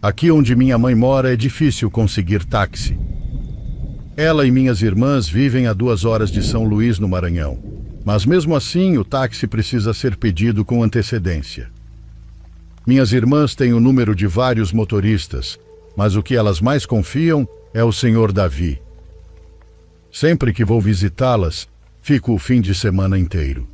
Aqui onde minha mãe mora é difícil conseguir táxi. Ela e minhas irmãs vivem a 2 horas de São Luís, no Maranhão. Mas mesmo assim, o táxi precisa ser pedido com antecedência. Minhas irmãs têm o número de vários motoristas, mas o que elas mais confiam é o Sr. Davi. Sempre que vou visitá-las, fico o fim de semana inteiro.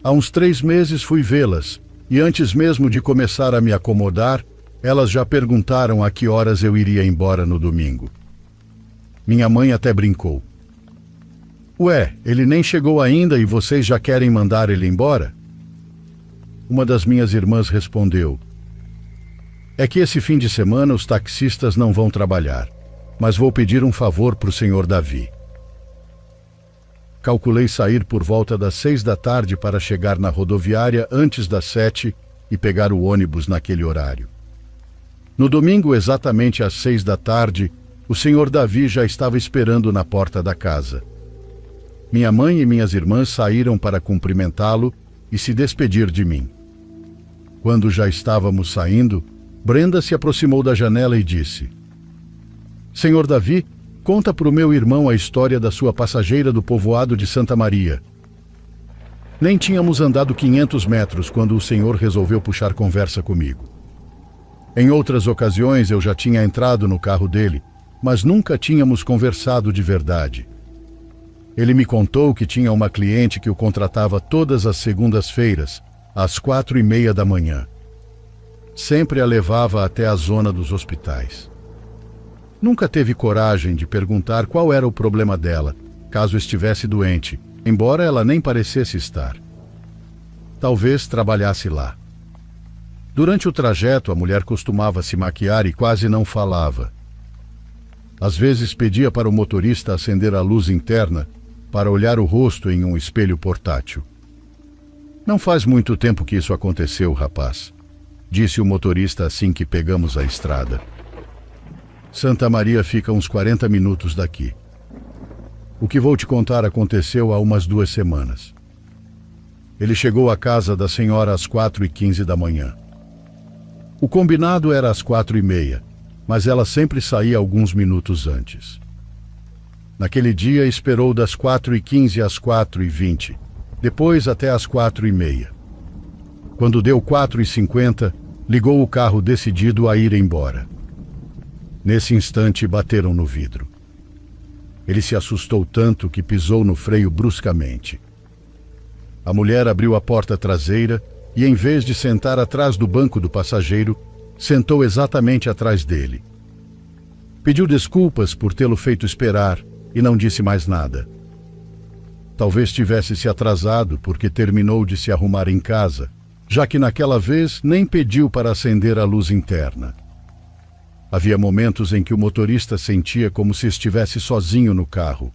Há uns 3 meses fui vê-las, e antes mesmo de começar a me acomodar, elas já perguntaram a que horas eu iria embora no domingo. Minha mãe até brincou. Ué, ele nem chegou ainda e vocês já querem mandar ele embora? Uma das minhas irmãs respondeu: é que esse fim de semana os taxistas não vão trabalhar, mas vou pedir um favor para o Sr. Davi. Calculei sair por volta das 6 da tarde para chegar na rodoviária antes das 7 e pegar o ônibus naquele horário. No domingo, exatamente às 6 da tarde, o Sr. Davi já estava esperando na porta da casa. Minha mãe e minhas irmãs saíram para cumprimentá-lo e se despedir de mim. Quando já estávamos saindo, Brenda se aproximou da janela e disse: Sr. Davi, conta para o meu irmão a história da sua passageira do povoado de Santa Maria. Nem tínhamos andado 500 metros quando o senhor resolveu puxar conversa comigo. Em outras ocasiões eu já tinha entrado no carro dele, mas nunca tínhamos conversado de verdade. Ele me contou que tinha uma cliente que o contratava todas as segundas-feiras, às 4:30 da manhã. Sempre a levava até a zona dos hospitais. Nunca teve coragem de perguntar qual era o problema dela, caso estivesse doente, embora ela nem parecesse estar. Talvez trabalhasse lá. Durante o trajeto, a mulher costumava se maquiar e quase não falava. Às vezes pedia para o motorista acender a luz interna para olhar o rosto em um espelho portátil. Não faz muito tempo que isso aconteceu, rapaz, disse o motorista assim que pegamos a estrada. Santa Maria fica uns 40 minutos daqui. O que vou te contar aconteceu há umas 2 semanas. Ele chegou à casa da senhora às 4:15 da manhã. O combinado era às 4:30, mas ela sempre saía alguns minutos antes. Naquele dia esperou das 4:15 às 4:20, depois até às 4:30. Quando deu 4:50, ligou o carro decidido a ir embora. Nesse instante bateram no vidro. Ele se assustou tanto que pisou no freio bruscamente. A mulher abriu a porta traseira e, em vez de sentar atrás do banco do passageiro, sentou exatamente atrás dele. Pediu desculpas por tê-lo feito esperar e não disse mais nada. Talvez tivesse se atrasado porque terminou de se arrumar em casa, já que naquela vez nem pediu para acender a luz interna. Havia momentos em que o motorista sentia como se estivesse sozinho no carro.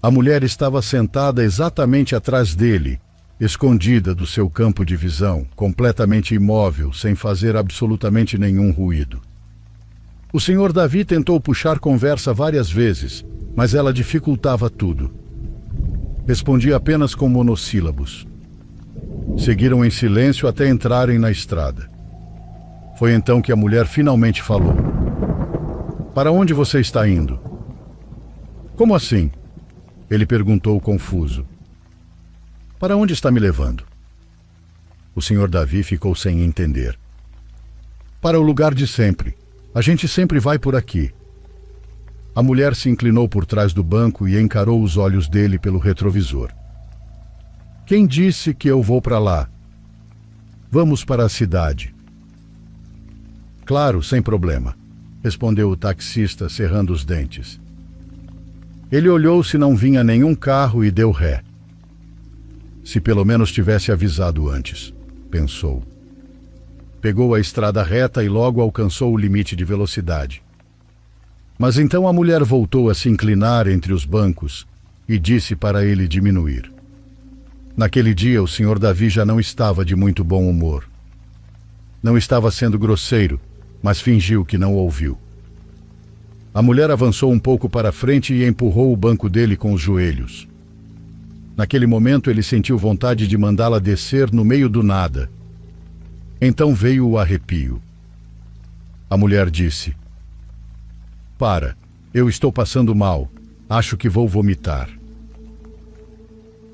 A mulher estava sentada exatamente atrás dele, escondida do seu campo de visão, completamente imóvel, sem fazer absolutamente nenhum ruído. O Sr. Davi tentou puxar conversa várias vezes, mas ela dificultava tudo. Respondia apenas com monossílabos. Seguiram em silêncio até entrarem na estrada. Foi então que a mulher finalmente falou: Para onde você está indo? Como assim? Ele perguntou confuso. Para onde está me levando? O Sr. Davi ficou sem entender. Para o lugar de sempre. A gente sempre vai por aqui. A mulher se inclinou por trás do banco e encarou os olhos dele pelo retrovisor. Quem disse que eu vou para lá? Vamos para a cidade. Claro, sem problema, respondeu o taxista, cerrando os dentes. Ele olhou se não vinha nenhum carro e deu ré. Se pelo menos tivesse avisado antes, pensou. Pegou a estrada reta e logo alcançou o limite de velocidade. Mas então a mulher voltou a se inclinar entre os bancos e disse para ele diminuir. Naquele dia o Sr. Davi já não estava de muito bom humor. Não estava sendo grosseiro, mas fingiu que não ouviu. A mulher avançou um pouco para frente e empurrou o banco dele com os joelhos. Naquele momento ele sentiu vontade de mandá-la descer no meio do nada. Então veio o arrepio. A mulher disse: "Para, eu estou passando mal. Acho que vou vomitar."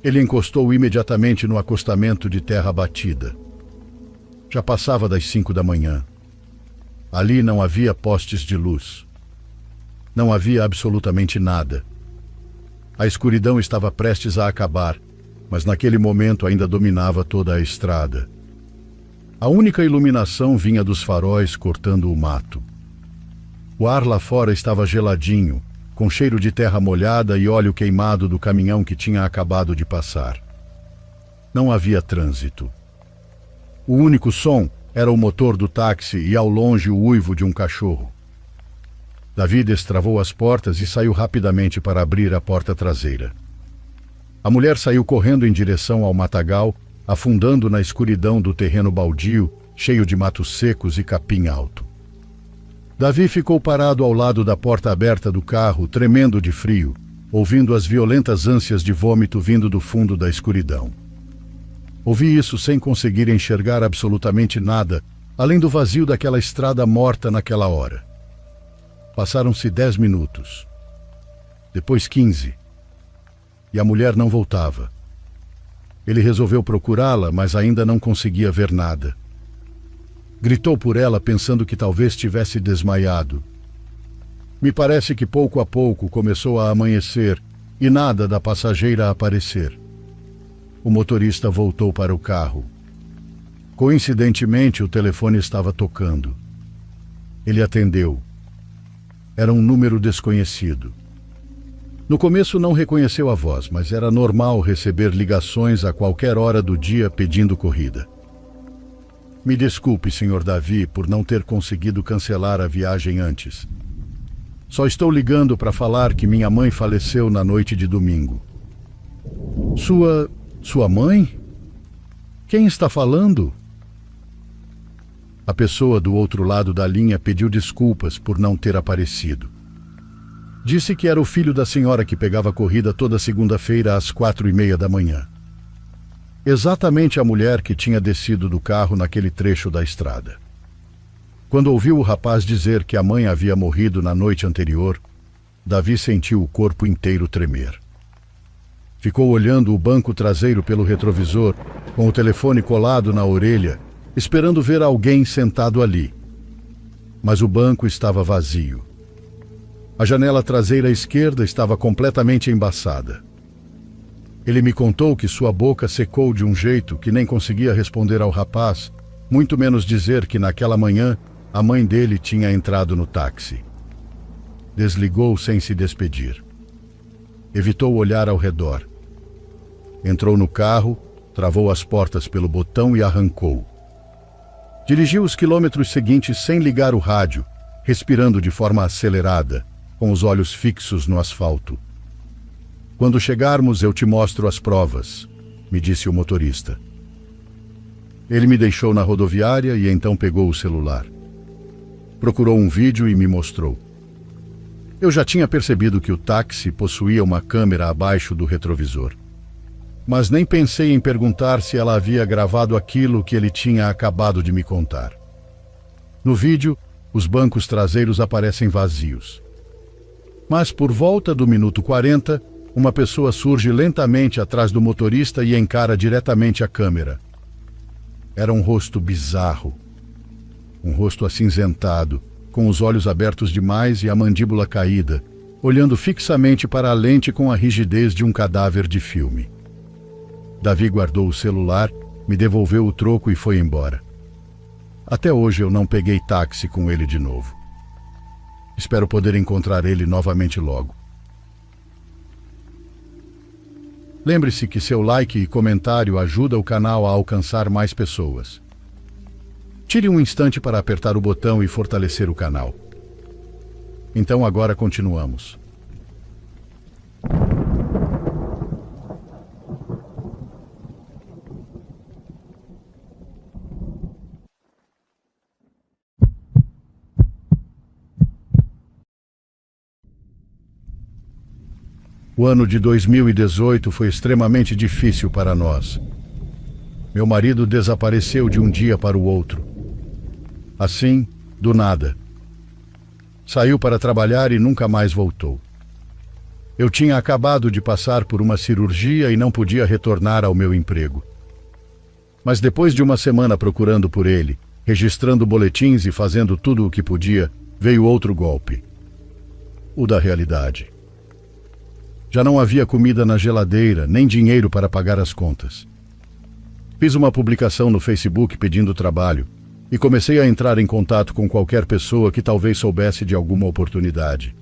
Ele encostou imediatamente no acostamento de terra batida. Já passava das 5 da manhã. Ali não havia postes de luz. Não havia absolutamente nada. A escuridão estava prestes a acabar, mas naquele momento ainda dominava toda a estrada. A única iluminação vinha dos faróis cortando o mato. O ar lá fora estava geladinho, com cheiro de terra molhada e óleo queimado do caminhão que tinha acabado de passar. Não havia trânsito. O único som era o motor do táxi e ao longe o uivo de um cachorro. Davi destravou as portas e saiu rapidamente para abrir a porta traseira. A mulher saiu correndo em direção ao matagal, afundando na escuridão do terreno baldio, cheio de matos secos e capim alto. Davi ficou parado ao lado da porta aberta do carro, tremendo de frio, ouvindo as violentas ânsias de vômito vindo do fundo da escuridão. Ouvi isso sem conseguir enxergar absolutamente nada, além do vazio daquela estrada morta naquela hora. Passaram-se 10 minutos. Depois 15. E a mulher não voltava. Ele resolveu procurá-la, mas ainda não conseguia ver nada. Gritou por ela, pensando que talvez tivesse desmaiado. Me parece que pouco a pouco começou a amanhecer e nada da passageira a aparecer. O motorista voltou para o carro. Coincidentemente, o telefone estava tocando. Ele atendeu. Era um número desconhecido. No começo não reconheceu a voz, mas era normal receber ligações a qualquer hora do dia pedindo corrida. Me desculpe, Sr. Davi, por não ter conseguido cancelar a viagem antes. Só estou ligando para falar que minha mãe faleceu na noite de domingo. Sua mãe? Quem está falando? A pessoa do outro lado da linha pediu desculpas por não ter aparecido. Disse que era o filho da senhora que pegava corrida toda segunda-feira às 4:30 da manhã. Exatamente a mulher que tinha descido do carro naquele trecho da estrada. Quando ouviu o rapaz dizer que a mãe havia morrido na noite anterior, Davi sentiu o corpo inteiro tremer. Ficou olhando o banco traseiro pelo retrovisor, com o telefone colado na orelha, esperando ver alguém sentado ali. Mas o banco estava vazio. A janela traseira esquerda estava completamente embaçada. Ele me contou que sua boca secou de um jeito que nem conseguia responder ao rapaz, muito menos dizer que naquela manhã a mãe dele tinha entrado no táxi. Desligou sem se despedir. Evitou olhar ao redor. Entrou no carro, travou as portas pelo botão e arrancou. Dirigiu os quilômetros seguintes sem ligar o rádio, respirando de forma acelerada, com os olhos fixos no asfalto. "Quando chegarmos, eu te mostro as provas", me disse o motorista. Ele me deixou na rodoviária e então pegou o celular. Procurou um vídeo e me mostrou. Eu já tinha percebido que o táxi possuía uma câmera abaixo do retrovisor. Mas nem pensei em perguntar se ela havia gravado aquilo que ele tinha acabado de me contar. No vídeo, os bancos traseiros aparecem vazios. Mas por volta do minuto 40, uma pessoa surge lentamente atrás do motorista e encara diretamente a câmera. Era um rosto bizarro. Um rosto acinzentado, com os olhos abertos demais e a mandíbula caída, olhando fixamente para a lente com a rigidez de um cadáver de filme. Davi guardou o celular, me devolveu o troco e foi embora. Até hoje eu não peguei táxi com ele de novo. Espero poder encontrar ele novamente logo. Lembre-se que seu like e comentário ajuda o canal a alcançar mais pessoas. Tire um instante para apertar o botão e fortalecer o canal. Então agora continuamos. O ano de 2018 foi extremamente difícil para nós. Meu marido desapareceu de um dia para o outro. Assim, do nada, Saiu para trabalhar e nunca mais voltou. Eu tinha acabado de passar por uma cirurgia e não podia retornar ao meu emprego. Mas depois de uma semana procurando por ele, registrando boletins e fazendo tudo o que podia, veio outro golpe. O da realidade. Já não havia comida na geladeira, nem dinheiro para pagar as contas. Fiz uma publicação no Facebook pedindo trabalho e comecei a entrar em contato com qualquer pessoa que talvez soubesse de alguma oportunidade.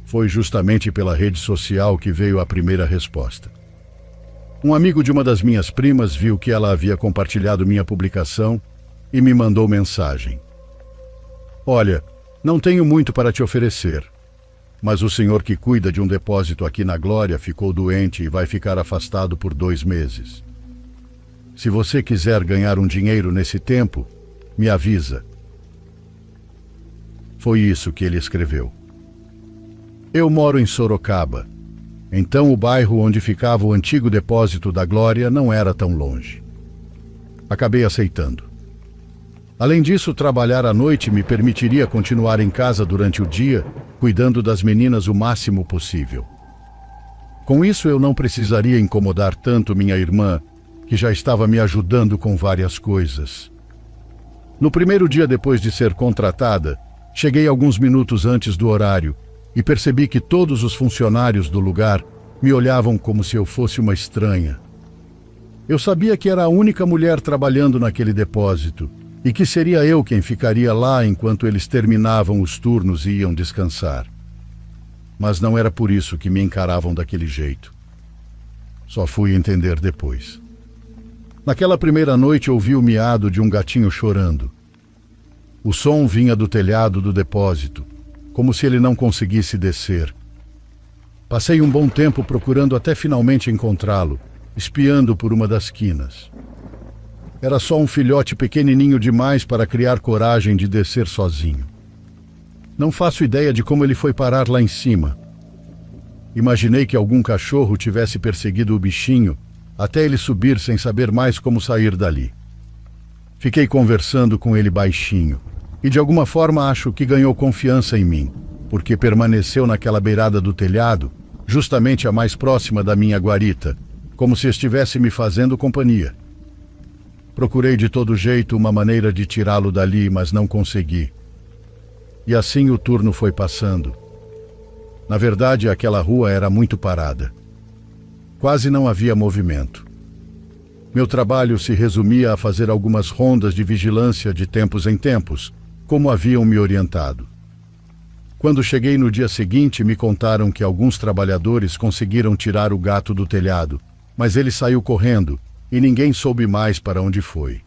Foi justamente pela rede social que veio a primeira resposta. Um amigo de uma das minhas primas viu que ela havia compartilhado minha publicação e me mandou mensagem. Olha, não tenho muito para te oferecer, mas o senhor que cuida de um depósito aqui na Glória ficou doente e vai ficar afastado por 2 meses. Se você quiser ganhar um dinheiro nesse tempo, me avisa. Foi isso que ele escreveu. Eu moro em Sorocaba, então o bairro onde ficava o antigo depósito da Glória não era tão longe. Acabei aceitando. Além disso, trabalhar à noite me permitiria continuar em casa durante o dia, cuidando das meninas o máximo possível. Com isso, eu não precisaria incomodar tanto minha irmã, que já estava me ajudando com várias coisas. No primeiro dia depois de ser contratada, cheguei alguns minutos antes do horário e percebi que todos os funcionários do lugar me olhavam como se eu fosse uma estranha. Eu sabia que era a única mulher trabalhando naquele depósito e que seria eu quem ficaria lá enquanto eles terminavam os turnos e iam descansar. Mas não era por isso que me encaravam daquele jeito. Só fui entender depois. Naquela primeira noite ouvi o miado de um gatinho chorando. O som vinha do telhado do depósito, como se ele não conseguisse descer. Passei um bom tempo procurando até finalmente encontrá-lo, espiando por uma das quinas. Era só um filhote pequenininho demais para criar coragem de descer sozinho. Não faço ideia de como ele foi parar lá em cima. Imaginei que algum cachorro tivesse perseguido o bichinho até ele subir sem saber mais como sair dali. Fiquei conversando com ele baixinho e de alguma forma acho que ganhou confiança em mim, porque permaneceu naquela beirada do telhado, justamente a mais próxima da minha guarita, como se estivesse me fazendo companhia. Procurei de todo jeito uma maneira de tirá-lo dali, mas não consegui. E assim o turno foi passando. Na verdade, aquela rua era muito parada. Quase não havia movimento. Meu trabalho se resumia a fazer algumas rondas de vigilância de tempos em tempos, como haviam me orientado. Quando cheguei no dia seguinte, me contaram que alguns trabalhadores conseguiram tirar o gato do telhado, mas ele saiu correndo e ninguém soube mais para onde foi.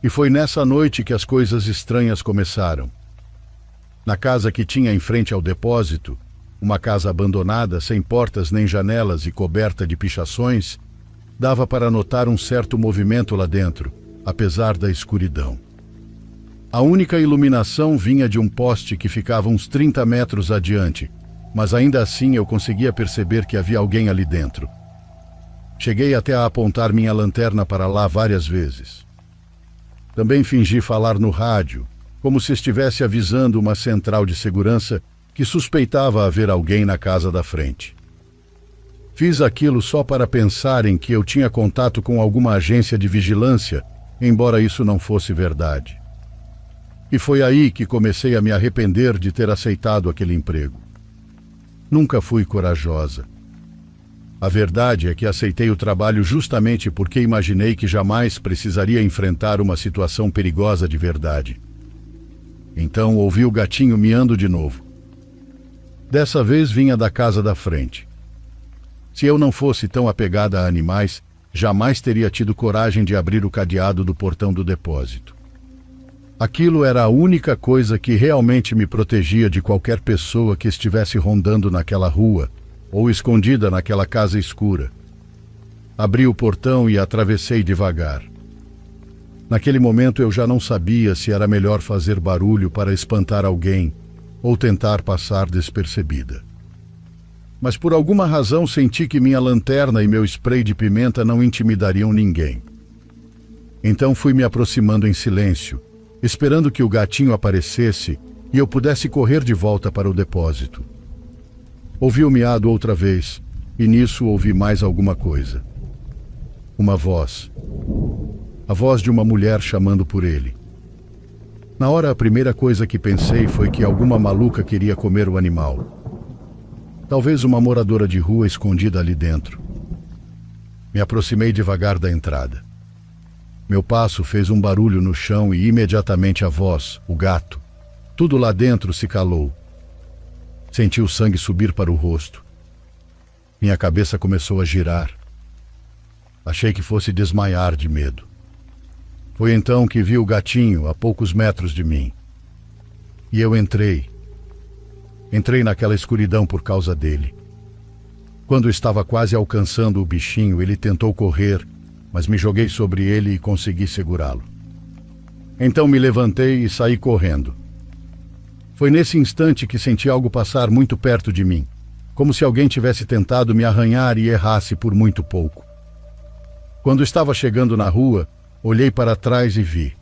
E foi nessa noite que as coisas estranhas começaram. Na casa que tinha em frente ao depósito, uma casa abandonada, sem portas nem janelas e coberta de pichações, dava para notar um certo movimento lá dentro, apesar da escuridão. A única iluminação vinha de um poste que ficava uns 30 metros adiante, mas ainda assim eu conseguia perceber que havia alguém ali dentro. Cheguei até a apontar minha lanterna para lá várias vezes. Também fingi falar no rádio, como se estivesse avisando uma central de segurança que suspeitava haver alguém na casa da frente. Fiz aquilo só para pensar em que eu tinha contato com alguma agência de vigilância, embora isso não fosse verdade. E foi aí que comecei a me arrepender de ter aceitado aquele emprego. Nunca fui corajosa. A verdade é que aceitei o trabalho justamente porque imaginei que jamais precisaria enfrentar uma situação perigosa de verdade. Então ouvi o gatinho miando de novo. Dessa vez vinha da casa da frente. Se eu não fosse tão apegada a animais, jamais teria tido coragem de abrir o cadeado do portão do depósito. Aquilo era a única coisa que realmente me protegia de qualquer pessoa que estivesse rondando naquela rua ou escondida naquela casa escura. Abri o portão e atravessei devagar. Naquele momento eu já não sabia se era melhor fazer barulho para espantar alguém ou tentar passar despercebida. Mas por alguma razão senti que minha lanterna e meu spray de pimenta não intimidariam ninguém. Então fui me aproximando em silêncio, esperando que o gatinho aparecesse e eu pudesse correr de volta para o depósito. Ouvi o miado outra vez, e nisso ouvi mais alguma coisa. Uma voz. A voz de uma mulher chamando por ele. Na hora, a primeira coisa que pensei foi que alguma maluca queria comer o animal. Talvez uma moradora de rua escondida ali dentro. Me aproximei devagar da entrada. Meu passo fez um barulho no chão e imediatamente a voz, o gato, tudo lá dentro se calou. Senti o sangue subir para o rosto. Minha cabeça começou a girar. Achei que fosse desmaiar de medo. Foi então que vi o gatinho a poucos metros de mim. E eu entrei. Entrei naquela escuridão por causa dele. Quando estava quase alcançando o bichinho, ele tentou correr, mas me joguei sobre ele e consegui segurá-lo. Então me levantei e saí correndo. Foi nesse instante que senti algo passar muito perto de mim, como se alguém tivesse tentado me arranhar e errasse por muito pouco. Quando estava chegando na rua, olhei para trás e vi.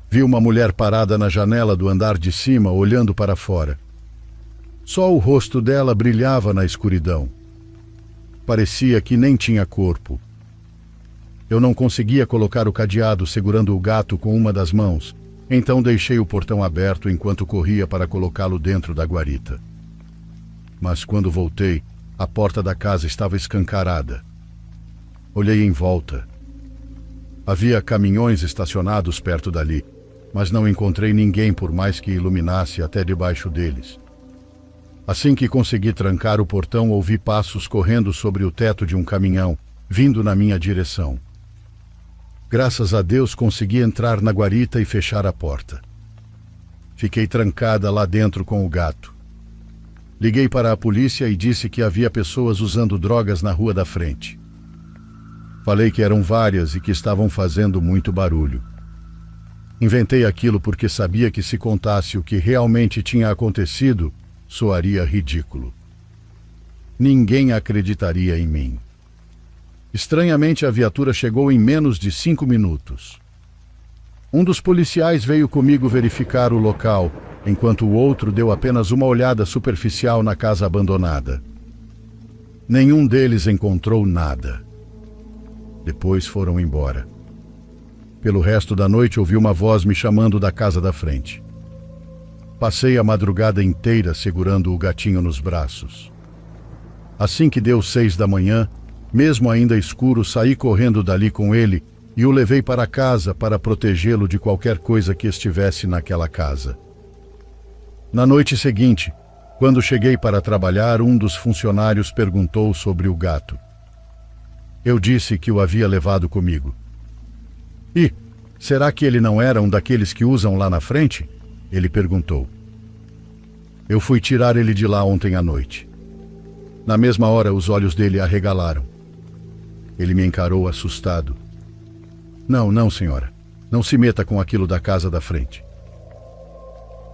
Vi uma mulher parada na janela do andar de cima, olhando para fora. Só o rosto dela brilhava na escuridão. Parecia que nem tinha corpo. Eu não conseguia colocar o cadeado segurando o gato com uma das mãos, então deixei o portão aberto enquanto corria para colocá-lo dentro da guarita. Mas quando voltei, a porta da casa estava escancarada. Olhei em volta. Havia caminhões estacionados perto dali, mas não encontrei ninguém por mais que iluminasse até debaixo deles. Assim que consegui trancar o portão, ouvi passos correndo sobre o teto de um caminhão, vindo na minha direção. Graças a Deus consegui entrar na guarita e fechar a porta. Fiquei trancada lá dentro com o gato. Liguei para a polícia e disse que havia pessoas usando drogas na rua da frente. Falei que eram várias e que estavam fazendo muito barulho. Inventei aquilo porque sabia que se contasse o que realmente tinha acontecido, soaria ridículo. Ninguém acreditaria em mim. Estranhamente, a viatura chegou em menos de 5 minutos. Um dos policiais veio comigo verificar o local, enquanto o outro deu apenas uma olhada superficial na casa abandonada. Nenhum deles encontrou nada. Depois foram embora. Pelo resto da noite ouvi uma voz me chamando da casa da frente. Passei a madrugada inteira segurando o gatinho nos braços. Assim que deu 6 da manhã, mesmo ainda escuro, saí correndo dali com ele e o levei para casa para protegê-lo de qualquer coisa que estivesse naquela casa. Na noite seguinte, quando cheguei para trabalhar, um dos funcionários perguntou sobre o gato. Eu disse que o havia levado comigo. E, será que ele não era um daqueles que usam lá na frente? Ele perguntou. Eu fui tirar ele de lá ontem à noite. Na mesma hora, os olhos dele arregalaram. Ele me encarou assustado. Não, não, senhora. Não se meta com aquilo da casa da frente.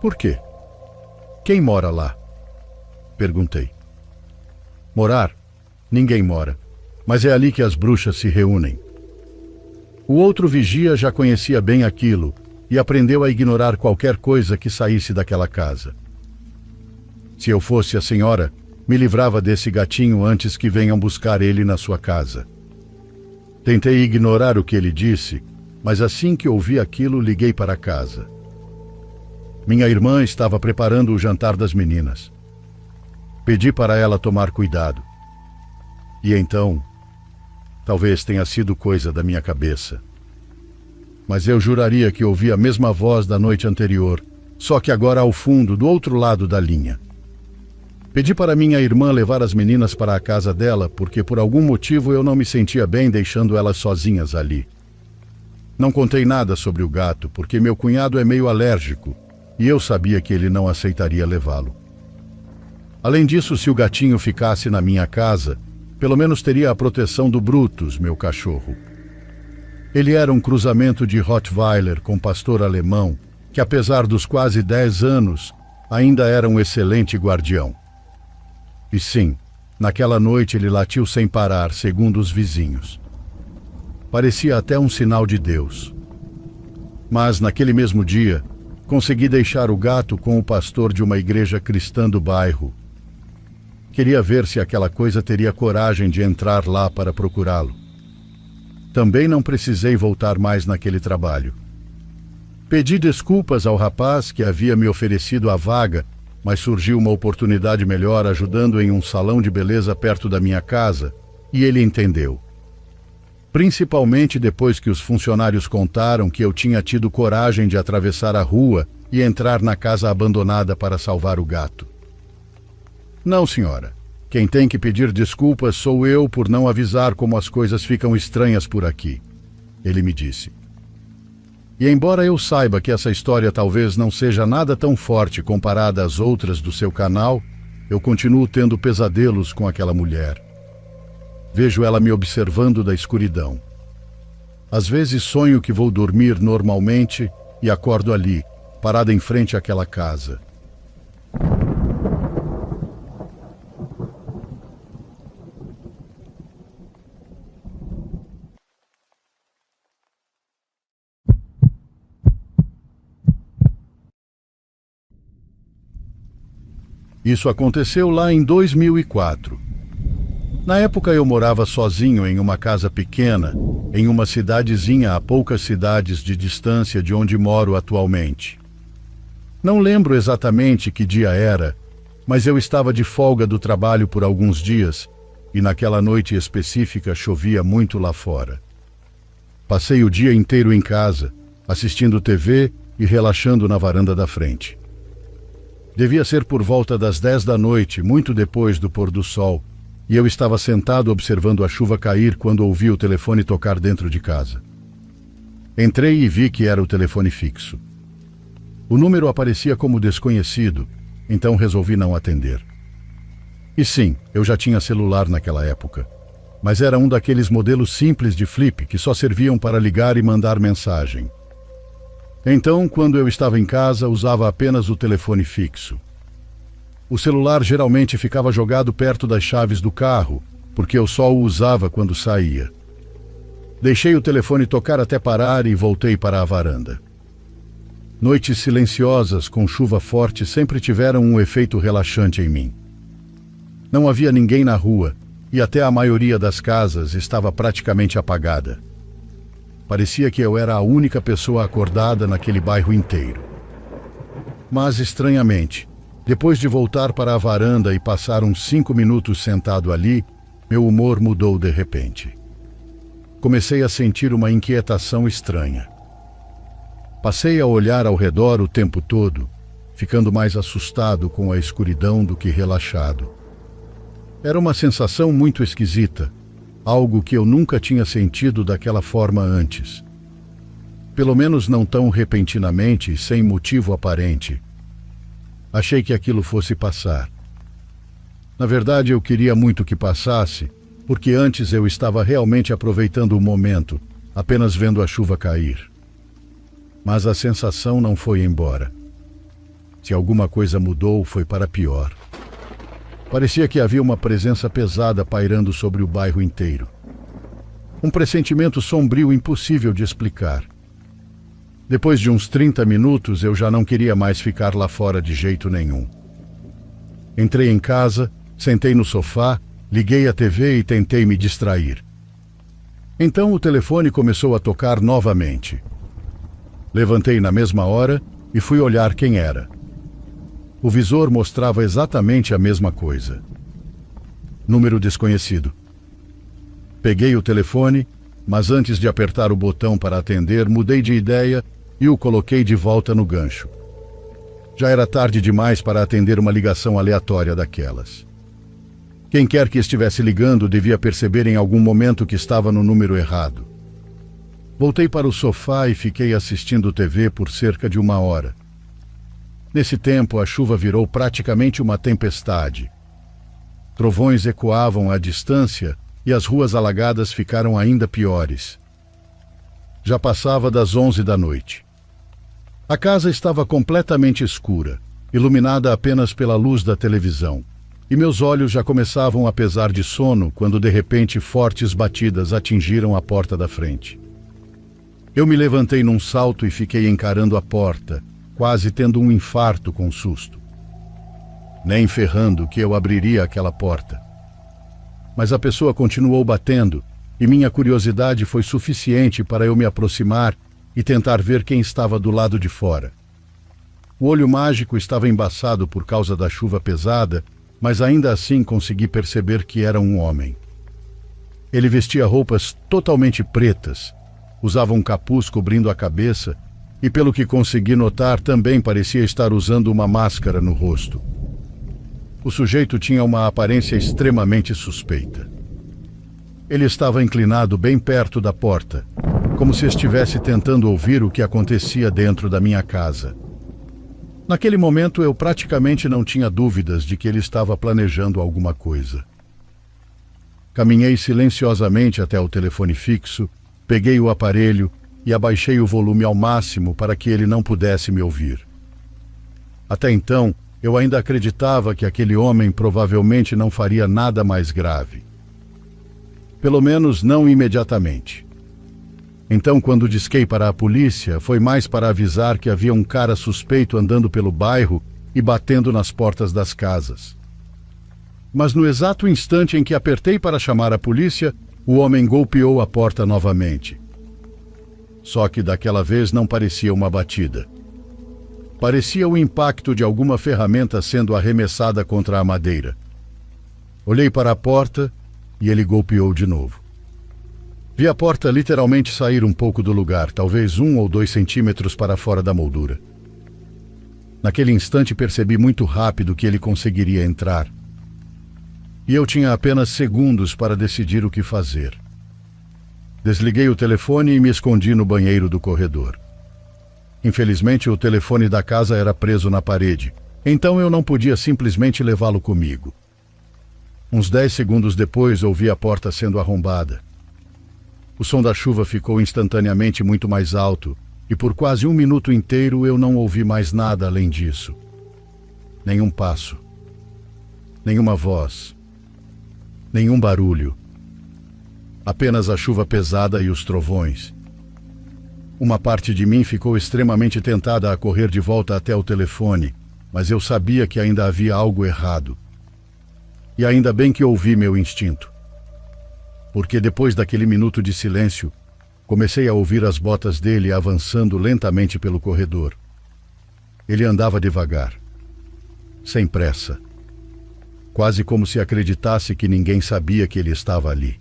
Por quê? Quem mora lá? Perguntei. Morar? Ninguém mora. Mas é ali que as bruxas se reúnem. O outro vigia já conhecia bem aquilo e aprendeu a ignorar qualquer coisa que saísse daquela casa. Se eu fosse a senhora, me livrava desse gatinho antes que venham buscar ele na sua casa. Tentei ignorar o que ele disse, mas assim que ouvi aquilo, liguei para casa. Minha irmã estava preparando o jantar das meninas. Pedi para ela tomar cuidado. E então, talvez tenha sido coisa da minha cabeça. Mas eu juraria que ouvi a mesma voz da noite anterior, só que agora ao fundo, do outro lado da linha. Pedi para minha irmã levar as meninas para a casa dela, porque por algum motivo eu não me sentia bem deixando elas sozinhas ali. Não contei nada sobre o gato, porque meu cunhado é meio alérgico, e eu sabia que ele não aceitaria levá-lo. Além disso, se o gatinho ficasse na minha casa, pelo menos teria a proteção do Brutus, meu cachorro. Ele era um cruzamento de Rottweiler com pastor alemão, que apesar dos quase 10 anos, ainda era um excelente guardião. E sim, naquela noite ele latiu sem parar, segundo os vizinhos. Parecia até um sinal de Deus. Mas naquele mesmo dia, Consegui deixar o gato com o pastor de uma igreja cristã do bairro. Queria ver se aquela coisa teria coragem de entrar lá para procurá-lo. Também não precisei voltar mais naquele trabalho. Pedi desculpas ao rapaz que havia me oferecido a vaga, mas surgiu uma oportunidade melhor ajudando em um salão de beleza perto da minha casa, e ele entendeu. Principalmente depois que os funcionários contaram que eu tinha tido coragem de atravessar a rua e entrar na casa abandonada para salvar o gato. Não, senhora. Quem tem que pedir desculpas sou eu por não avisar como as coisas ficam estranhas por aqui, ele me disse. E embora eu saiba que essa história talvez não seja nada tão forte comparada às outras do seu canal, eu continuo tendo pesadelos com aquela mulher. Vejo ela me observando da escuridão. Às vezes sonho que vou dormir normalmente e acordo ali, parada em frente àquela casa. Isso aconteceu lá em 2004. Na época eu morava sozinho em uma casa pequena, em uma cidadezinha a poucas cidades de distância de onde moro atualmente. Não lembro exatamente que dia era, mas eu estava de folga do trabalho por alguns dias e naquela noite específica chovia muito lá fora. Passei o dia inteiro em casa, assistindo TV e relaxando na varanda da frente. Devia ser por volta das 10 da noite, muito depois do pôr do sol, e eu estava sentado observando a chuva cair quando ouvi o telefone tocar dentro de casa. Entrei e vi que era o telefone fixo. O número aparecia como desconhecido, então resolvi não atender. E sim, eu já tinha celular naquela época, mas era um daqueles modelos simples de flip que só serviam para ligar e mandar mensagem. Então, quando eu estava em casa, usava apenas o telefone fixo. O celular geralmente ficava jogado perto das chaves do carro, porque eu só o usava quando saía. Deixei o telefone tocar até parar e voltei para a varanda. Noites silenciosas com chuva forte sempre tiveram um efeito relaxante em mim. Não havia ninguém na rua e até a maioria das casas estava praticamente apagada. Parecia que eu era a única pessoa acordada naquele bairro inteiro. Mas, estranhamente, depois de voltar para a varanda e passar uns 5 minutos sentado ali, meu humor mudou de repente. Comecei a sentir uma inquietação estranha. Passei a olhar ao redor o tempo todo, ficando mais assustado com a escuridão do que relaxado. Era uma sensação muito esquisita, algo que eu nunca tinha sentido daquela forma antes. Pelo menos não tão repentinamente e sem motivo aparente. Achei que aquilo fosse passar. Na verdade, eu queria muito que passasse, porque antes eu estava realmente aproveitando o momento, apenas vendo a chuva cair. Mas a sensação não foi embora. Se alguma coisa mudou, foi para pior. Parecia que havia uma presença pesada pairando sobre o bairro inteiro. Um pressentimento sombrio impossível de explicar. Depois de uns 30 minutos, eu já não queria mais ficar lá fora de jeito nenhum. Entrei em casa, sentei no sofá, liguei a TV e tentei me distrair. Então o telefone começou a tocar novamente. Levantei na mesma hora e fui olhar quem era. O visor mostrava exatamente a mesma coisa. Número desconhecido. Peguei o telefone, mas antes de apertar o botão para atender, mudei de ideia e o coloquei de volta no gancho. Já era tarde demais para atender uma ligação aleatória daquelas. Quem quer que estivesse ligando devia perceber em algum momento que estava no número errado. Voltei para o sofá e fiquei assistindo TV por cerca de 1 hora. Nesse tempo, a chuva virou praticamente uma tempestade. Trovões ecoavam à distância e as ruas alagadas ficaram ainda piores. Já passava das 11 da noite. A casa estava completamente escura, iluminada apenas pela luz da televisão, e meus olhos já começavam a pesar de sono quando de repente fortes batidas atingiram a porta da frente. Eu me levantei num salto e fiquei encarando a porta, quase tendo um infarto com susto. Nem ferrando que eu abriria aquela porta. Mas a pessoa continuou batendo e minha curiosidade foi suficiente para eu me aproximar e tentar ver quem estava do lado de fora. O olho mágico estava embaçado por causa da chuva pesada, mas ainda assim consegui perceber que era um homem. Ele vestia roupas totalmente pretas, usava um capuz cobrindo a cabeça e, pelo que consegui notar, também parecia estar usando uma máscara no rosto. O sujeito tinha uma aparência extremamente suspeita. Ele estava inclinado bem perto da porta, como se estivesse tentando ouvir o que acontecia dentro da minha casa. Naquele momento eu praticamente não tinha dúvidas de que ele estava planejando alguma coisa. Caminhei silenciosamente até o telefone fixo, peguei o aparelho e abaixei o volume ao máximo para que ele não pudesse me ouvir. Até então, eu ainda acreditava que aquele homem provavelmente não faria nada mais grave. Pelo menos não imediatamente. Então, quando disquei para a polícia, foi mais para avisar que havia um cara suspeito andando pelo bairro e batendo nas portas das casas. Mas no exato instante em que apertei para chamar a polícia, o homem golpeou a porta novamente. Só que daquela vez não parecia uma batida. Parecia o impacto de alguma ferramenta sendo arremessada contra a madeira. Olhei para a porta e ele golpeou de novo. Vi a porta literalmente sair um pouco do lugar, talvez 1 ou 2 centímetros para fora da moldura. Naquele instante percebi muito rápido que ele conseguiria entrar. E eu tinha apenas segundos para decidir o que fazer. Desliguei o telefone e me escondi no banheiro do corredor. Infelizmente, o telefone da casa era preso na parede, então eu não podia simplesmente levá-lo comigo. Uns 10 segundos depois, ouvi a porta sendo arrombada. O som da chuva ficou instantaneamente muito mais alto, e por quase 1 minuto inteiro eu não ouvi mais nada além disso. Nenhum passo. Nenhuma voz. Nenhum barulho. Apenas a chuva pesada e os trovões. Uma parte de mim ficou extremamente tentada a correr de volta até o telefone, mas eu sabia que ainda havia algo errado. E ainda bem que ouvi meu instinto. Porque depois daquele minuto de silêncio, comecei a ouvir as botas dele avançando lentamente pelo corredor. Ele andava devagar, sem pressa, quase como se acreditasse que ninguém sabia que ele estava ali.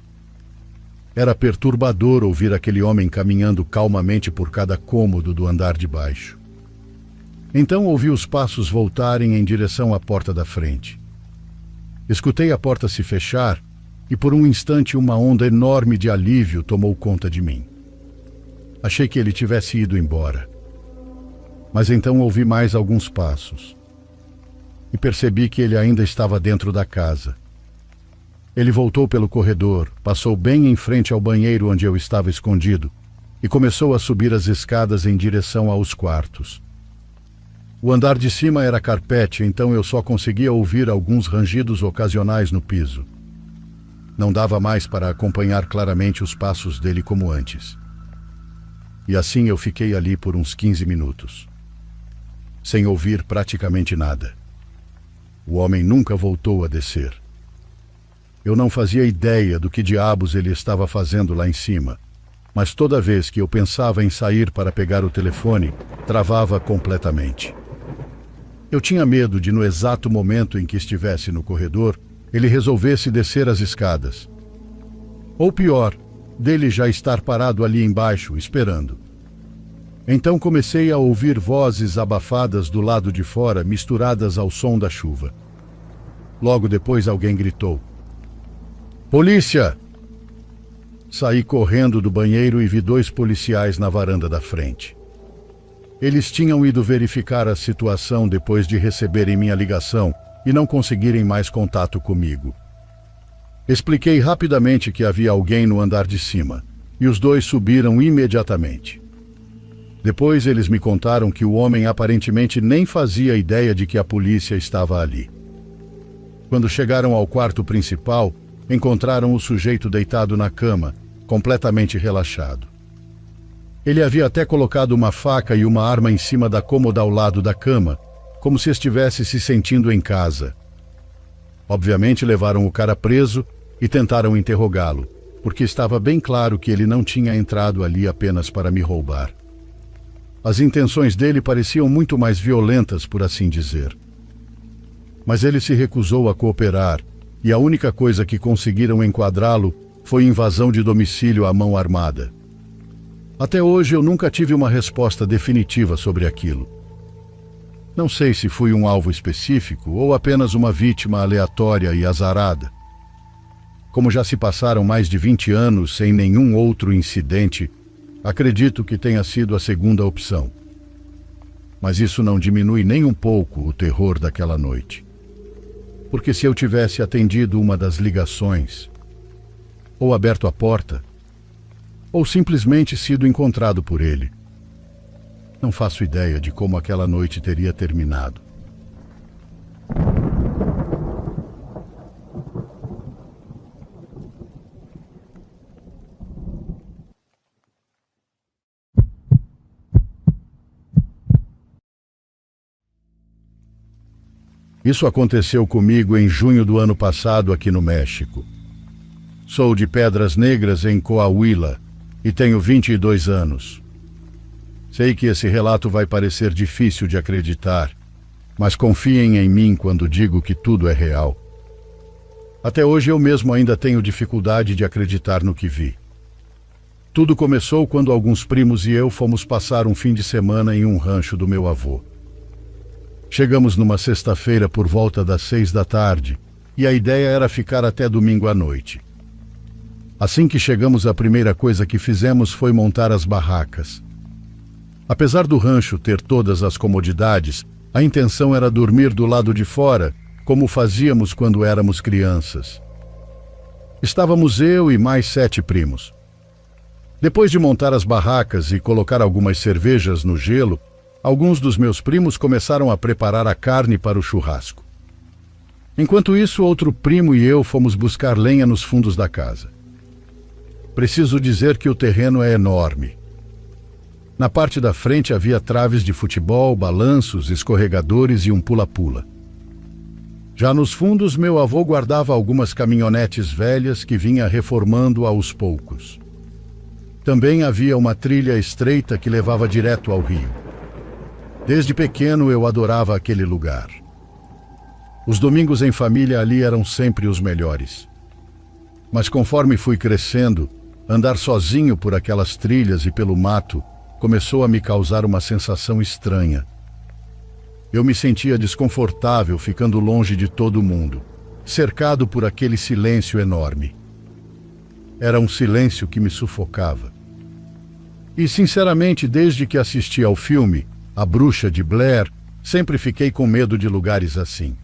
Era perturbador ouvir aquele homem caminhando calmamente por cada cômodo do andar de baixo. Então ouvi os passos voltarem em direção à porta da frente. Escutei a porta se fechar e por um instante uma onda enorme de alívio tomou conta de mim. Achei que ele tivesse ido embora. Mas então ouvi mais alguns passos e percebi que ele ainda estava dentro da casa. Ele voltou pelo corredor, passou bem em frente ao banheiro onde eu estava escondido e começou a subir as escadas em direção aos quartos. O andar de cima era carpete, então eu só conseguia ouvir alguns rangidos ocasionais no piso. Não dava mais para acompanhar claramente os passos dele como antes. E assim eu fiquei ali por uns 15 minutos, sem ouvir praticamente nada. O homem nunca voltou a descer. Eu não fazia ideia do que diabos ele estava fazendo lá em cima, mas toda vez que eu pensava em sair para pegar o telefone, travava completamente. Eu tinha medo de, no exato momento em que estivesse no corredor, ele resolvesse descer as escadas. Ou pior, dele já estar parado ali embaixo, esperando. Então comecei a ouvir vozes abafadas do lado de fora, misturadas ao som da chuva. Logo depois alguém gritou: "Polícia!" Saí correndo do banheiro e vi 2 policiais na varanda da frente. Eles tinham ido verificar a situação depois de receberem minha ligação e não conseguirem mais contato comigo. Expliquei rapidamente que havia alguém no andar de cima, e os 2 subiram imediatamente. Depois eles me contaram que o homem aparentemente nem fazia ideia de que a polícia estava ali. Quando chegaram ao quarto principal, encontraram o sujeito deitado na cama, completamente relaxado. Ele havia até colocado uma faca e uma arma em cima da cômoda ao lado da cama, como se estivesse se sentindo em casa. Obviamente levaram o cara preso e tentaram interrogá-lo, porque estava bem claro que ele não tinha entrado ali apenas para me roubar. As intenções dele pareciam muito mais violentas, por assim dizer. Mas ele se recusou a cooperar, e a única coisa que conseguiram enquadrá-lo foi invasão de domicílio à mão armada. Até hoje eu nunca tive uma resposta definitiva sobre aquilo. Não sei se fui um alvo específico ou apenas uma vítima aleatória e azarada. Como já se passaram mais de 20 anos sem nenhum outro incidente, acredito que tenha sido a segunda opção. Mas isso não diminui nem um pouco o terror daquela noite. Porque se eu tivesse atendido uma das ligações, ou aberto a porta, ou simplesmente sido encontrado por ele, não faço ideia de como aquela noite teria terminado. Isso aconteceu comigo em junho do ano passado aqui no México. Sou de Pedras Negras, em Coahuila, e tenho 22 anos. Sei que esse relato vai parecer difícil de acreditar, mas confiem em mim quando digo que tudo é real. Até hoje eu mesmo ainda tenho dificuldade de acreditar no que vi. Tudo começou quando alguns primos e eu fomos passar um fim de semana em um rancho do meu avô. Chegamos numa sexta-feira por volta das 6 da tarde, e a ideia era ficar até domingo à noite. Assim que chegamos, a primeira coisa que fizemos foi montar as barracas. Apesar do rancho ter todas as comodidades, a intenção era dormir do lado de fora, como fazíamos quando éramos crianças. Estávamos eu e mais 7 primos. Depois de montar as barracas e colocar algumas cervejas no gelo, alguns dos meus primos começaram a preparar a carne para o churrasco. Enquanto isso, outro primo e eu fomos buscar lenha nos fundos da casa. Preciso dizer que o terreno é enorme. Na parte da frente havia traves de futebol, balanços, escorregadores e um pula-pula. Já nos fundos, meu avô guardava algumas caminhonetes velhas que vinha reformando aos poucos. Também havia uma trilha estreita que levava direto ao rio. Desde pequeno eu adorava aquele lugar. Os domingos em família ali eram sempre os melhores. Mas conforme fui crescendo, andar sozinho por aquelas trilhas e pelo mato começou a me causar uma sensação estranha. Eu me sentia desconfortável ficando longe de todo mundo, cercado por aquele silêncio enorme. Era um silêncio que me sufocava. E, sinceramente, desde que assisti ao filme A Bruxa de Blair, sempre fiquei com medo de lugares assim.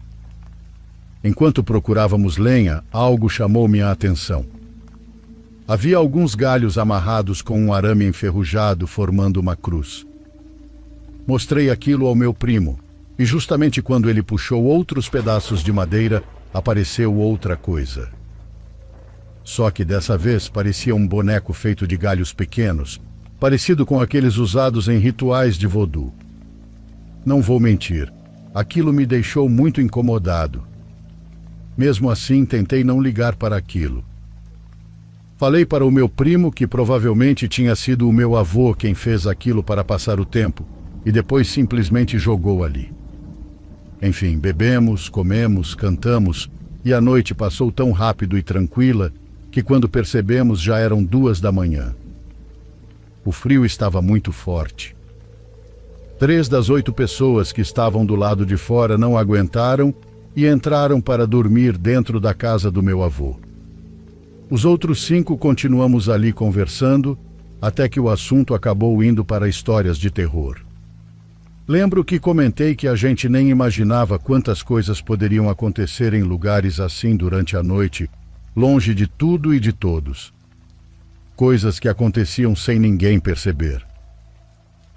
Enquanto procurávamos lenha, algo chamou minha atenção. Havia alguns galhos amarrados com um arame enferrujado formando uma cruz. Mostrei aquilo ao meu primo, e justamente quando ele puxou outros pedaços de madeira, apareceu outra coisa. Só que dessa vez parecia um boneco feito de galhos pequenos, parecido com aqueles usados em rituais de vodú. Não vou mentir, aquilo me deixou muito incomodado. Mesmo assim, tentei não ligar para aquilo. Falei para o meu primo que provavelmente tinha sido o meu avô quem fez aquilo para passar o tempo, e depois simplesmente jogou ali. Enfim, bebemos, comemos, cantamos, e a noite passou tão rápido e tranquila que quando percebemos já eram 2 da manhã. O frio estava muito forte. 3 das 8 pessoas que estavam do lado de fora não aguentaram e entraram para dormir dentro da casa do meu avô. Os outros 5 continuamos ali conversando, até que o assunto acabou indo para histórias de terror. Lembro que comentei que a gente nem imaginava quantas coisas poderiam acontecer em lugares assim durante a noite, longe de tudo e de todos. Coisas que aconteciam sem ninguém perceber.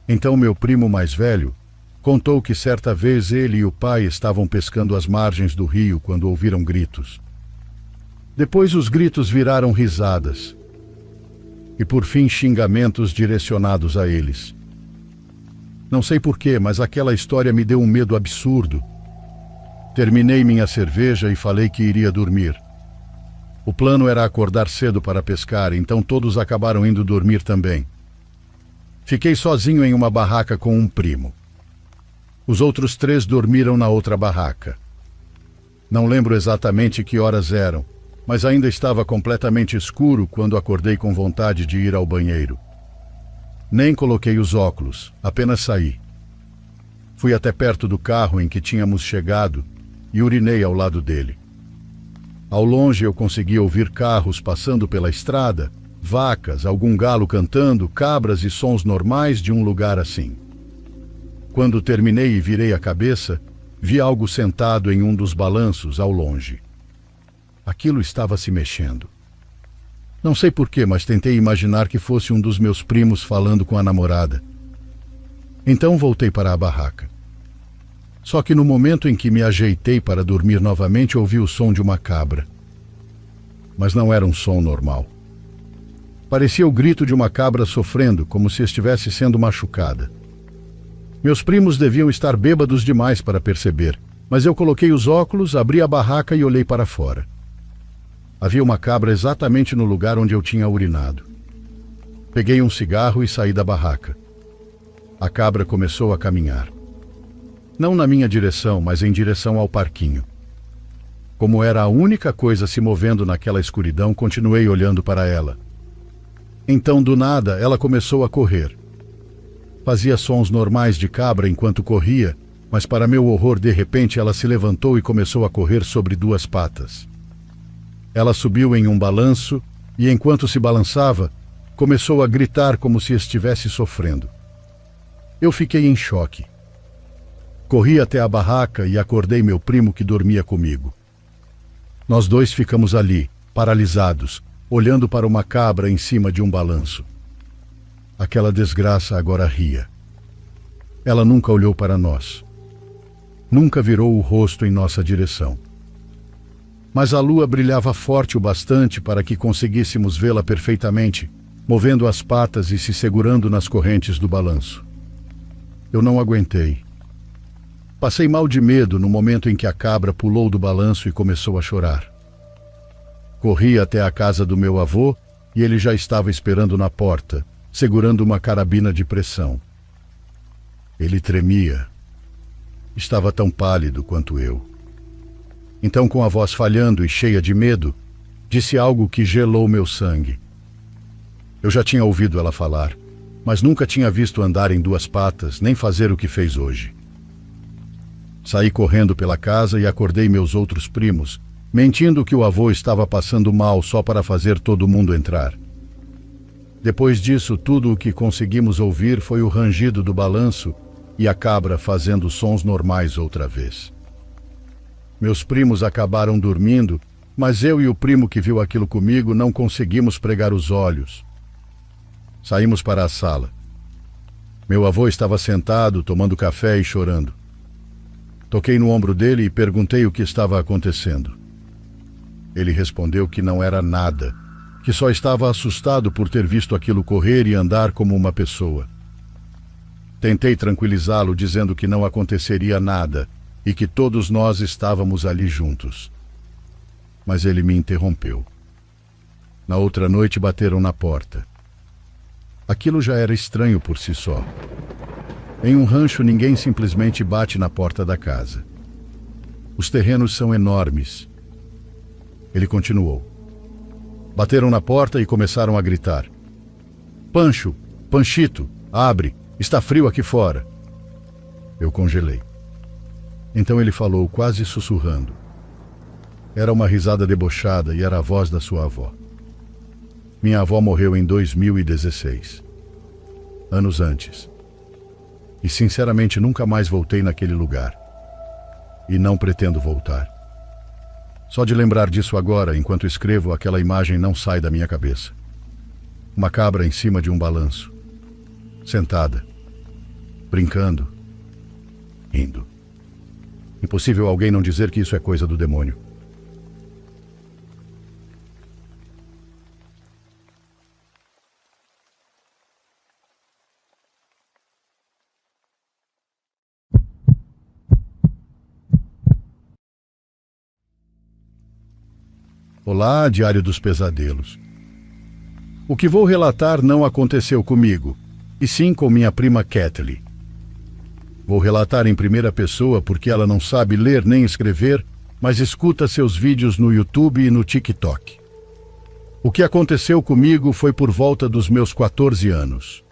Então meu primo mais velho contou que certa vez ele e o pai estavam pescando às margens do rio quando ouviram gritos. Depois os gritos viraram risadas. e por fim xingamentos direcionados a eles. Não sei porquê, mas aquela história me deu um medo absurdo. Terminei minha cerveja e falei que iria dormir. O plano era acordar cedo para pescar, então todos acabaram indo dormir também. Fiquei sozinho em uma barraca com um primo. Os outros 3 dormiram na outra barraca. Não lembro exatamente que horas eram, mas ainda estava completamente escuro quando acordei com vontade de ir ao banheiro. Nem coloquei os óculos, apenas saí. Fui até perto do carro em que tínhamos chegado e urinei ao lado dele. Ao longe eu conseguia ouvir carros passando pela estrada, vacas, algum galo cantando, cabras e sons normais de um lugar assim. Quando terminei e virei a cabeça, vi algo sentado em um dos balanços ao longe. Aquilo estava se mexendo. Não sei porquê, mas tentei imaginar que fosse um dos meus primos falando com a namorada. Então voltei para a barraca. Só que no momento em que me ajeitei para dormir novamente, ouvi o som de uma cabra. Mas não era um som normal. Parecia o grito de uma cabra sofrendo, como se estivesse sendo machucada. Meus primos deviam estar bêbados demais para perceber, mas eu coloquei os óculos, abri a barraca e olhei para fora. Havia uma cabra exatamente no lugar onde eu tinha urinado. Peguei um cigarro e saí da barraca. A cabra começou a caminhar. Não na minha direção, mas em direção ao parquinho. Como era a única coisa se movendo naquela escuridão, continuei olhando para ela. Então, do nada, ela começou a correr. Fazia sons normais de cabra enquanto corria, mas para meu horror, de repente, ela se levantou e começou a correr sobre 2 patas. Ela subiu em um balanço e, enquanto se balançava, começou a gritar como se estivesse sofrendo. Eu fiquei em choque. Corri até a barraca e acordei meu primo que dormia comigo. Nós 2 ficamos ali, paralisados, olhando para uma cabra em cima de um balanço. Aquela desgraça agora ria. Ela nunca olhou para nós. Nunca virou o rosto em nossa direção. Mas a lua brilhava forte o bastante para que conseguíssemos vê-la perfeitamente, movendo as patas e se segurando nas correntes do balanço. Eu não aguentei. Passei mal de medo no momento em que a cabra pulou do balanço e começou a chorar. Corri até a casa do meu avô e ele já estava esperando na porta, segurando uma carabina de pressão. Ele tremia. Estava tão pálido quanto eu. Então, com a voz falhando e cheia de medo, disse algo que gelou meu sangue. Eu já tinha ouvido ela falar, mas nunca tinha visto andar em 2 patas, nem fazer o que fez hoje. Saí correndo pela casa e acordei meus outros primos, mentindo que o avô estava passando mal só para fazer todo mundo entrar. Depois disso, tudo o que conseguimos ouvir foi o rangido do balanço e a cabra fazendo sons normais outra vez. Meus primos acabaram dormindo, mas eu e o primo que viu aquilo comigo não conseguimos pregar os olhos. Saímos para a sala. Meu avô estava sentado, tomando café e chorando. Toquei no ombro dele e perguntei o que estava acontecendo. Ele respondeu que não era nada, que só estava assustado por ter visto aquilo correr e andar como uma pessoa. Tentei tranquilizá-lo dizendo que não aconteceria nada e que todos nós estávamos ali juntos. Mas ele me interrompeu. Na outra noite bateram na porta. Aquilo já era estranho por si só. Em um rancho, ninguém simplesmente bate na porta da casa. Os terrenos são enormes. Ele continuou. Bateram na porta e começaram a gritar. Pancho, Panchito, abre, está frio aqui fora. Eu congelei. Então ele falou, quase sussurrando. Era uma risada debochada e era a voz da sua avó. Minha avó morreu em 2016, anos antes. E sinceramente nunca mais voltei naquele lugar. E não pretendo voltar. Só de lembrar disso agora, enquanto escrevo, aquela imagem não sai da minha cabeça. Uma cabra em cima de um balanço. Sentada. Brincando. Rindo. Impossível alguém não dizer que isso é coisa do demônio. Olá, Diário dos Pesadelos. O que vou relatar não aconteceu comigo, e sim com minha prima Kathleen. Vou relatar em primeira pessoa porque ela não sabe ler nem escrever, mas escuta seus vídeos no YouTube e no TikTok. O que aconteceu comigo foi por volta dos meus 14 anos.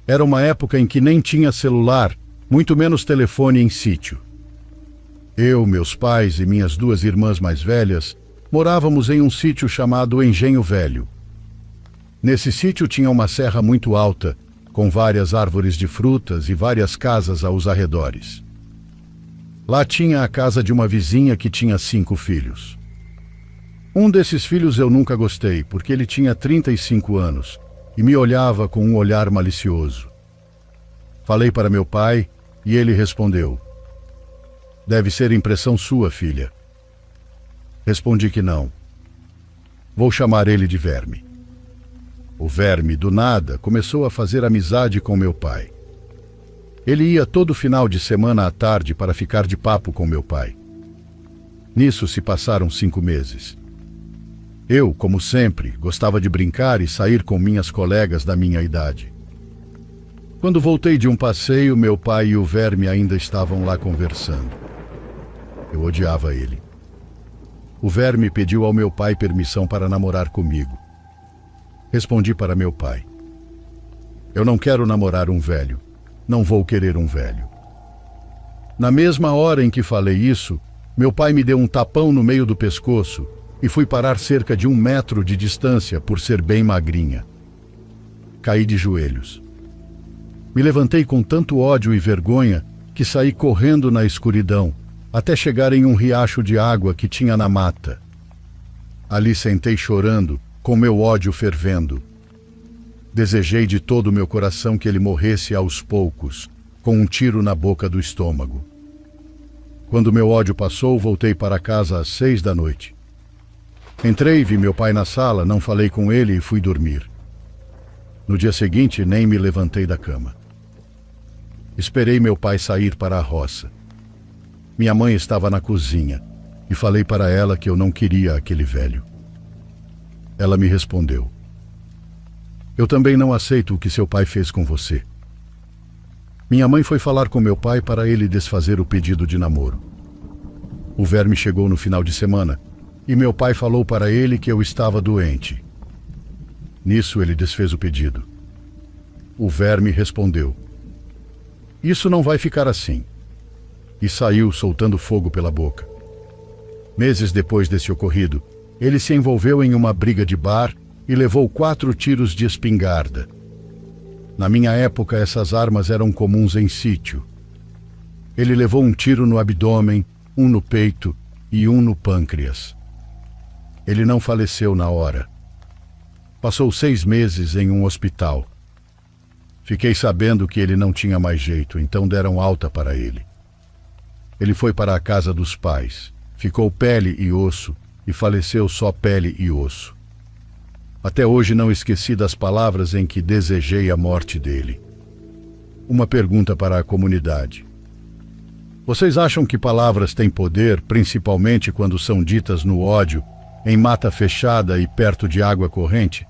Era uma época em que nem tinha celular, muito menos telefone em sítio. Eu, meus pais e minhas 2 irmãs mais velhas morávamos em um sítio chamado Engenho Velho. Nesse sítio tinha uma serra muito alta, com várias árvores de frutas e várias casas aos arredores. Lá tinha a casa de uma vizinha que tinha 5 filhos. Um desses filhos eu nunca gostei, porque ele tinha 35 anos e me olhava com um olhar malicioso. Falei para meu pai e ele respondeu: "Deve ser impressão sua, filha." Respondi que não. Vou chamar ele de Verme. O Verme, do nada, começou a fazer amizade com meu pai. Ele ia todo final de semana à tarde para ficar de papo com meu pai. Nisso se passaram 5 meses. Eu, como sempre, gostava de brincar e sair com minhas colegas da minha idade. Quando voltei de um passeio, meu pai e o Verme ainda estavam lá conversando. Eu odiava ele. O Verme pediu ao meu pai permissão para namorar comigo. Respondi para meu pai: "Eu não quero namorar um velho. Não vou querer um velho." Na mesma hora em que falei isso, meu pai me deu um tapão no meio do pescoço e fui parar cerca de 1 metro de distância por ser bem magrinha. Caí de joelhos. Me levantei com tanto ódio e vergonha que saí correndo na escuridão, até chegar em um riacho de água que tinha na mata. Ali sentei chorando, com meu ódio fervendo. Desejei de todo o meu coração que ele morresse aos poucos, com um tiro na boca do estômago. Quando meu ódio passou, voltei para casa às 6 da noite. Entrei, vi meu pai na sala, não falei com ele e fui dormir. No dia seguinte, nem me levantei da cama. Esperei meu pai sair para a roça. Minha mãe estava na cozinha e falei para ela que eu não queria aquele velho. Ela me respondeu: "Eu também não aceito o que seu pai fez com você." Minha mãe foi falar com meu pai para ele desfazer o pedido de namoro. O Verme chegou no final de semana e meu pai falou para ele que eu estava doente. Nisso ele desfez o pedido. O Verme respondeu: "Isso não vai ficar assim." E saiu soltando fogo pela boca. Meses depois desse ocorrido, ele se envolveu em uma briga de bar e levou 4 tiros de espingarda. Na minha época, essas armas eram comuns em sítio. Ele levou um tiro no abdômen, um no peito e um no pâncreas. Ele não faleceu na hora. Passou 6 meses em um hospital. Fiquei sabendo que ele não tinha mais jeito, então deram alta para ele. Ele foi para a casa dos pais, ficou pele e osso e faleceu só pele e osso. Até hoje não esqueci das palavras em que desejei a morte dele. Uma pergunta para a comunidade. Vocês acham que palavras têm poder, principalmente quando são ditas no ódio, em mata fechada e perto de água corrente?